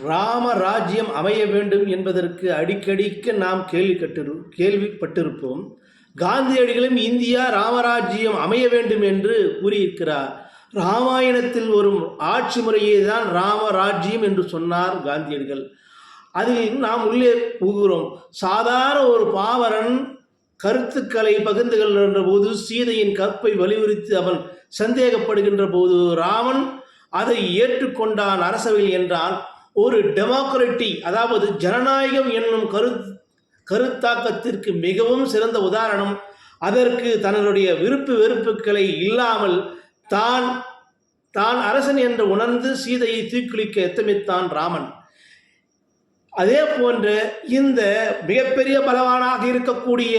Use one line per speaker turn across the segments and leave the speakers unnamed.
ராமராஜ்யம் அமைய வேண்டும் என்பதற்கு அடிக்கடிக்கு நாம் கேள்விப்பட்டிருப்போம். காந்தியடிகளும் இந்தியா ராமராஜ்யம் அமைய வேண்டும் என்று கூறியிருக்கிறார். ராமாயணத்தில் வரும் ஆட்சி முறையே தான் ராமராஜ்யம் என்று சொன்னார் காந்தியடிகள். அதில் நாம் உள்ளே புகுகிறோம். சாதாரண ஒரு பாமரன் கருத்துக்களை பகிர்ந்து கொள்கின்ற போது சீதையின் கற்பை வலியுறுத்தி அவன் சந்தேகப்படுகின்ற போது ராமன் அதை ஏற்றுக்கொண்டான் அரசவையில் என்றால் ஒரு டெமோக்ரட்டிக், அதாவது ஜனநாயகம் என்னும் கருத்தாக்கத்திற்கு மிகவும் சிறந்த உதாரணம். அதற்கு தன்னுடைய விருப்பு வெறுப்புகளை இல்லாமல் தான் அரசன் என்று உணர்ந்து சீதையை தீக்குளிக்க எத்தமித்தான் ராமன். அதே போன்று இந்த மிகப்பெரிய பலவானாக இருக்கக்கூடிய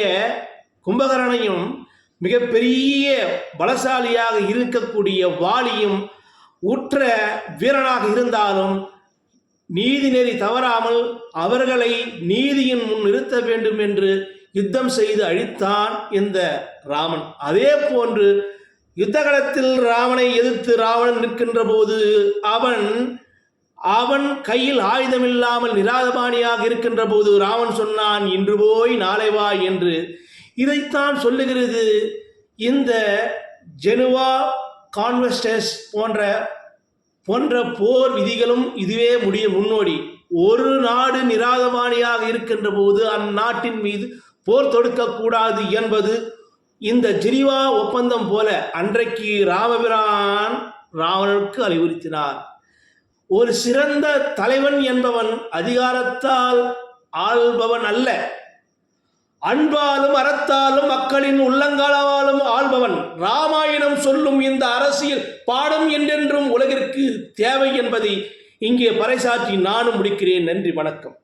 கும்பகரனையும் மிகப்பெரிய பலசாலியாக இருக்கக்கூடிய வாலியும் உற்ற வீரனாக இருந்தாலும் நீதிநெறி தவறாமல் அவர்களை நீதியின் முன் நிறுத்த வேண்டும் என்று யுத்தம் செய்து அழித்தான் இந்த ராமன். அதே போன்று யுத்தகலத்தில் ராவனை எதிர்த்து ராவணன் நிற்கின்ற போது அவன் கையில் ஆயுதமில்லாமல் நிராதபாணியாக இருக்கின்ற போது ராவன் சொன்னான், இன்று போய் நாளை வா என்று. இதைத்தான் சொல்லுகிறது இந்த ஜெனுவா கான்வெஸ்டஸ் போன்ற போர் விதிகளும். இதுவே முன்னோடி. ஒரு நாடு நிராதபாணியாக இருக்கின்ற போது அந்நாட்டின் மீது போர் தொடுக்கக்கூடாது என்பது இந்த ஜெனீவா ஒப்பந்தம் போல அன்றைக்கு ராமபிரான் ராவணனுக்கு அறிவுறுத்தினார். ஒரு சிறந்த தலைவன் என்பவன் அதிகாரத்தால் ஆள்பவன் அல்ல, அன்பாலும் அறத்தாலும் மக்களின் உள்ளங்காலாலும் ஆள்பவன். ராமாயணம் சொல்லும் இந்த அரசியல் பாடம் என்றென்றும் உலகிற்கு தேவை என்பதை இங்கே பறைசாற்றி நானும் முடிக்கிறேன். நன்றி, வணக்கம்.